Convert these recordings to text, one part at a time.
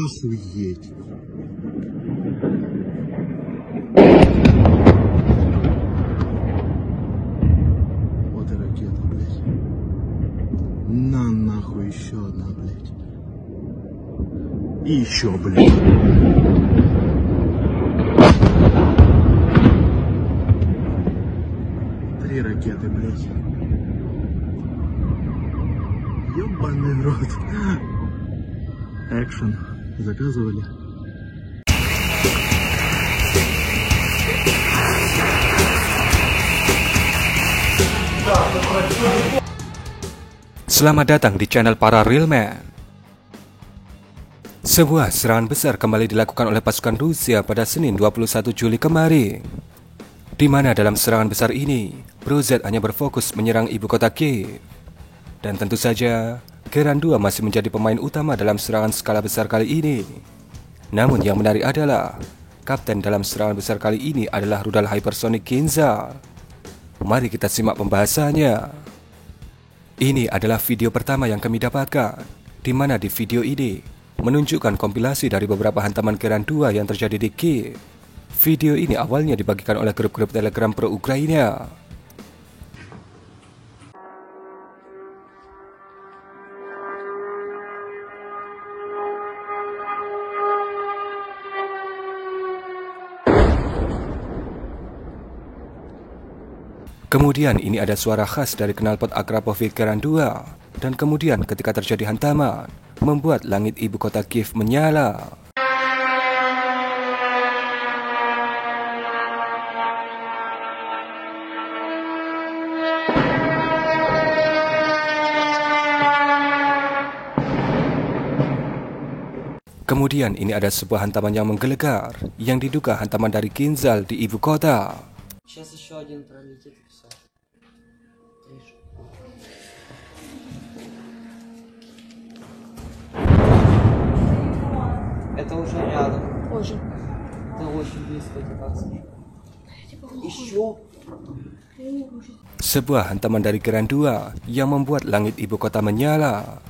Охуеть. Вот и ракета, блядь. На нахуй еще одна, блядь. И еще, блядь. Три ракеты, блядь. Ёбаный рот. Экшен. Заказывали. Selamat datang di channel para Real Man. Sebuah serangan besar kembali dilakukan oleh pasukan Rusia pada Senin 21 Juli kemarin, di mana dalam serangan besar ini, Brozet hanya berfokus menyerang ibu kota Kiev. Dan tentu saja, Geran 2 masih menjadi pemain utama dalam serangan skala besar kali ini. Namun yang menarik adalah, kapten dalam serangan besar kali ini adalah rudal hypersonic Kinzhal. Mari kita simak pembahasannya. Ini adalah video pertama yang kami dapatkan, di mana di video ini menunjukkan kompilasi dari beberapa hantaman Geran 2 yang terjadi di Kiev. Video ini awalnya dibagikan oleh grup-grup Telegram pro-Ukraina. Kemudian ini ada suara khas dari knalpot Akrapovic Geran 2, dan kemudian ketika terjadi hantaman, membuat langit ibu kota Kiev menyala. Kemudian ini ada sebuah hantaman yang menggelegar, yang diduga hantaman dari Kinzhal di ibu kota. Сейчас еще один пролетит и все. Вижу. Это уже рядом. Позже. Это очень близко, это так скажу. Еще. Sebuah hantaman dari Geran 2 yang membuat langit ibu kota menyala.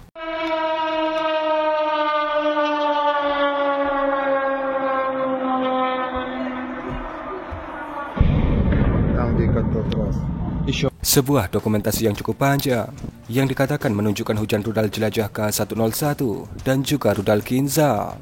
Sebuah dokumentasi yang cukup panjang yang dikatakan menunjukkan hujan rudal jelajah K101 dan juga rudal Kinzhal.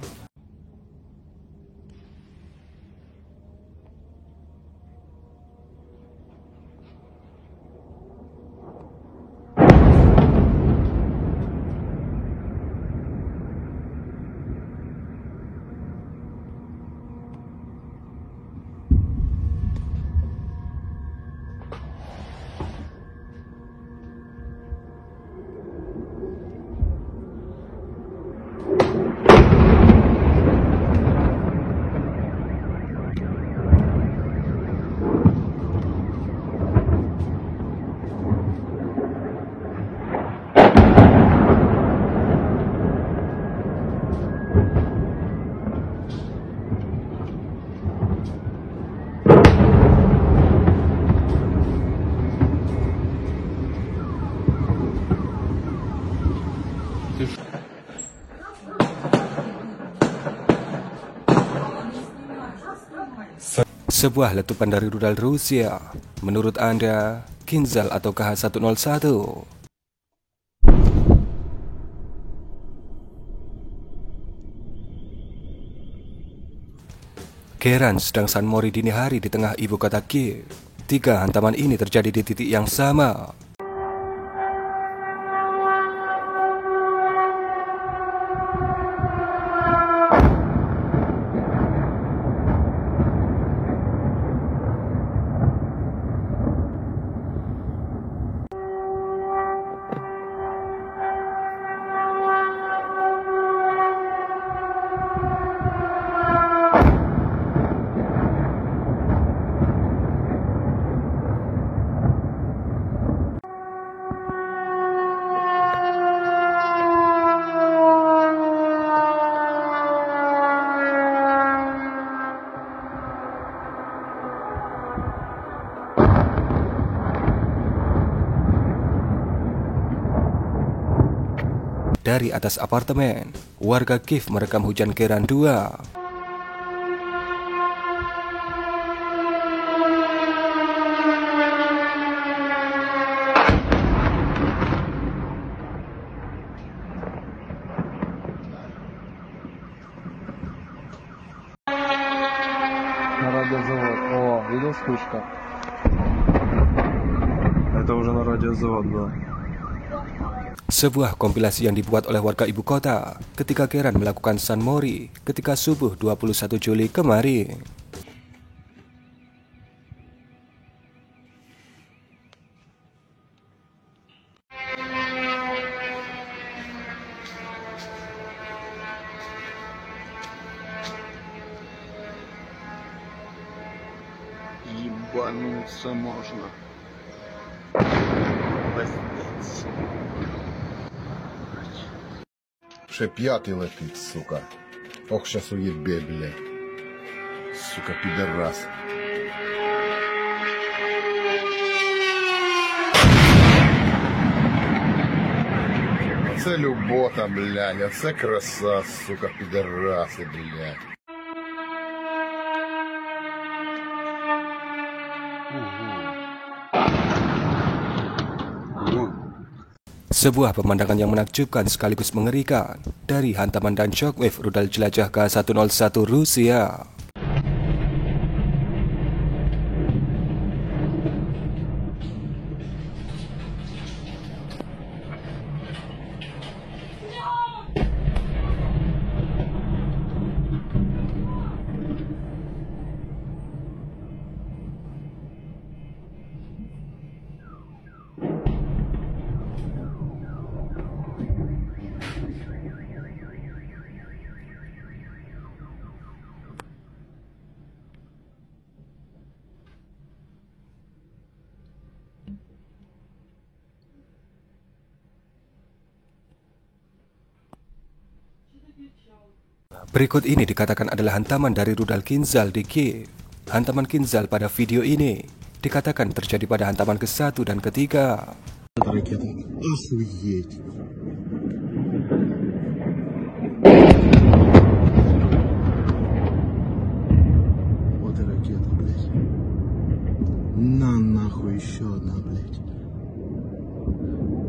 Sebuah letupan dari rudal Rusia. Menurut Anda, Kinzhal atau KH-101? Geran sedang San Mori dini hari di tengah ibu kota Kiev. 3 hantaman ini terjadi di titik yang sama. Dari atas apartemen, warga Kiev merekam hujan Keran 2. На радиозавод. О, видел вспышка? Это уже на радиозавод было. Sebuah kompilasi yang dibuat oleh warga ibu kota ketika Keran melakukan San Mori ketika subuh 21 Juli kemarin. Ебануться можно. Пиздец. Ще п'ятий летить, сука. Ох, щас уебе, блядь. Сука, пидорас. Це любота, блядь, а це краса, сука, пидораси, блядь. Sebuah pemandangan yang menakjubkan sekaligus mengerikan dari hantaman dan shockwave rudal jelajah K-101 Rusia. Berikut ini dikatakan adalah hantaman dari rudal Kinzhal di Kiev. Hantaman Kinzhal pada video ini dikatakan terjadi pada hantaman ke-1 dan ke-3. Это ракета. Охуеть. Вот и ракета, блядь. На нахуй еще одна, блядь.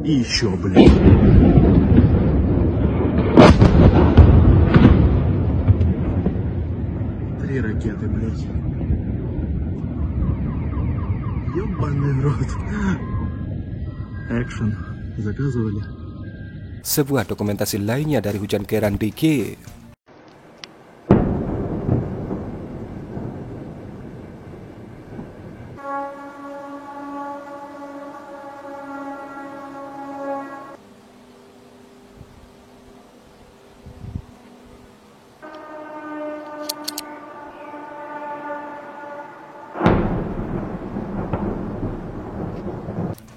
И еще, блядь. Три ракеты, блядь. Ёбаный рот. Экшен. Заказывали? Sebuah dokumentasi lainnya dari hujan Keran di Kiev.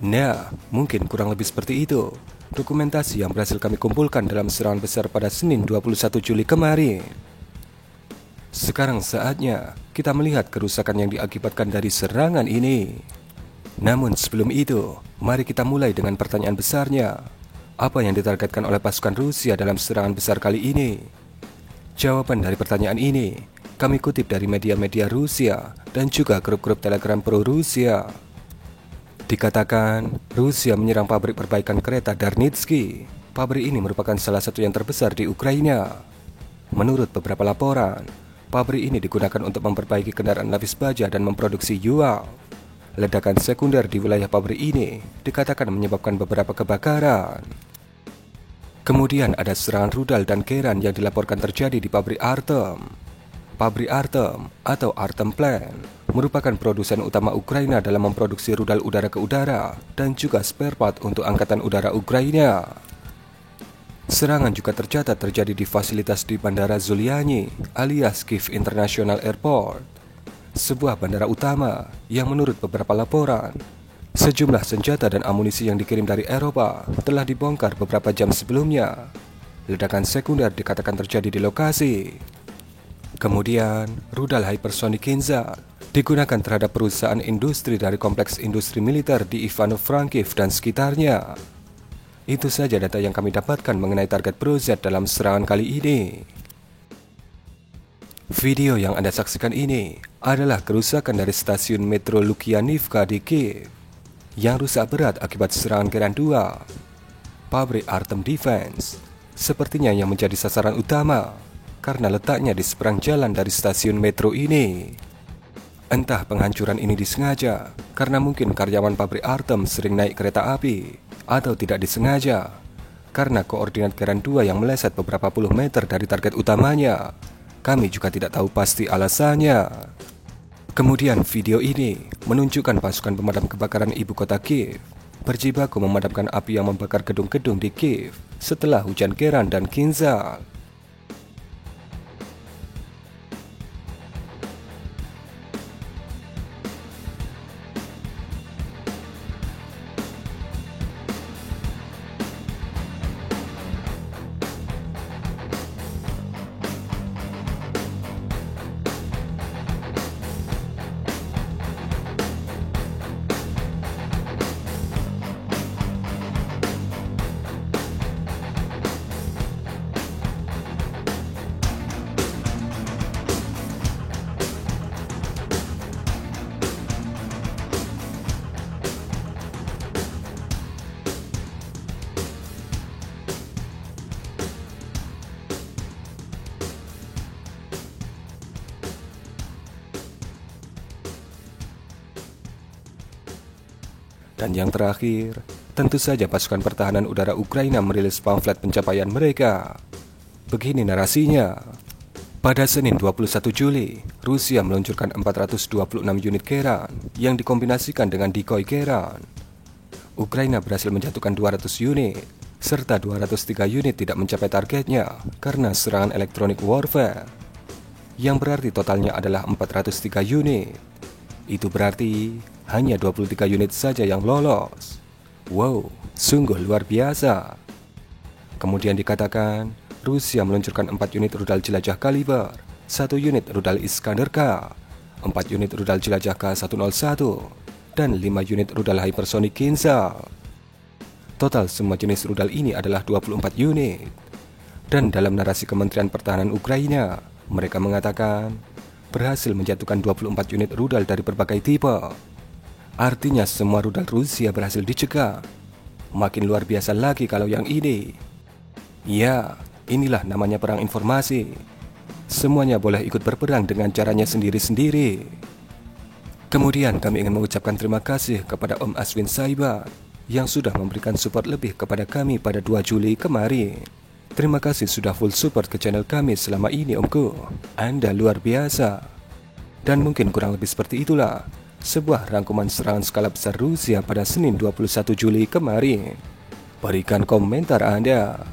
Nah, mungkin kurang lebih seperti itu dokumentasi yang berhasil kami kumpulkan dalam serangan besar pada Senin 21 Juli kemarin. Sekarang saatnya kita melihat kerusakan yang diakibatkan dari serangan ini. Namun sebelum itu, mari kita mulai dengan pertanyaan besarnya. Apa yang ditargetkan oleh pasukan Rusia dalam serangan besar kali ini? Jawaban dari pertanyaan ini kami kutip dari media-media Rusia dan juga grup-grup Telegram pro-Rusia. Dikatakan Rusia menyerang pabrik perbaikan kereta Darnitsky. Pabrik ini merupakan salah satu yang terbesar di Ukraina. Menurut beberapa laporan, pabrik ini digunakan untuk memperbaiki kendaraan lapis baja dan memproduksi UAV. Ledakan sekunder di wilayah pabrik ini dikatakan menyebabkan beberapa kebakaran. Kemudian ada serangan rudal dan Keran yang dilaporkan terjadi di pabrik Artem. Pabrik Artem atau Artem Plant merupakan produsen utama Ukraina dalam memproduksi rudal udara ke udara dan juga spare part untuk angkatan udara Ukraina. Serangan juga tercatat terjadi di fasilitas di Bandara Zuliani alias Kiev International Airport, sebuah bandara utama yang menurut beberapa laporan, sejumlah senjata dan amunisi yang dikirim dari Eropa telah dibongkar beberapa jam sebelumnya. Ledakan sekunder dikatakan terjadi di lokasi. Kemudian, rudal hypersonic Kinzhal digunakan terhadap perusahaan industri dari kompleks industri militer di Ivano-Frankivsk dan sekitarnya. Itu saja data yang kami dapatkan mengenai target Brozet dalam serangan kali ini. Video yang Anda saksikan ini adalah kerusakan dari stasiun metro Lukianivka di Kiev yang rusak berat akibat serangan Geran 2. Pabrik Artem Defense sepertinya yang menjadi sasaran utama karena letaknya di seberang jalan dari stasiun metro ini. Entah penghancuran ini disengaja karena mungkin karyawan pabrik Artem sering naik kereta api, atau tidak disengaja karena koordinat Geran 2 yang meleset beberapa puluh meter dari target utamanya. Kami juga tidak tahu pasti alasannya. Kemudian video ini menunjukkan pasukan pemadam kebakaran ibu kota Kiev berjibaku memadamkan api yang membakar gedung-gedung di Kiev setelah hujan Geran dan Kinzhal. Dan yang terakhir, tentu saja pasukan pertahanan udara Ukraina merilis pamflet pencapaian mereka. Begini narasinya. Pada Senin 21 Juli, Rusia meluncurkan 426 unit Geran yang dikombinasikan dengan decoy Geran. Ukraina berhasil menjatuhkan 200 unit, serta 203 unit tidak mencapai targetnya karena serangan elektronik warfare, yang berarti totalnya adalah 403 unit. Itu berarti hanya 23 unit saja yang lolos. Wow, sungguh luar biasa. Kemudian dikatakan, Rusia meluncurkan 4 unit rudal jelajah Kaliber, 1 unit rudal Iskander K, 4 unit rudal jelajah K-101, dan 5 unit rudal hypersonic Kinzhal. Total semua jenis rudal ini adalah 24 unit. Dan dalam narasi Kementerian Pertahanan Ukraina, mereka mengatakan berhasil menjatuhkan 24 unit rudal dari berbagai tipe. Artinya semua rudal Rusia berhasil dicegah. Makin luar biasa lagi kalau yang ini. Ya, inilah namanya perang informasi. Semuanya boleh ikut berperang dengan caranya sendiri-sendiri. Kemudian kami ingin mengucapkan terima kasih kepada Om Aswin Saiba yang sudah memberikan support lebih kepada kami pada 2 Juli kemarin. Terima kasih sudah full support ke channel kami selama ini Omku. Anda luar biasa. Dan mungkin kurang lebih seperti itulah sebuah rangkuman serangan skala besar Rusia pada Senin 21 Juli kemarin. Berikan komentar Anda.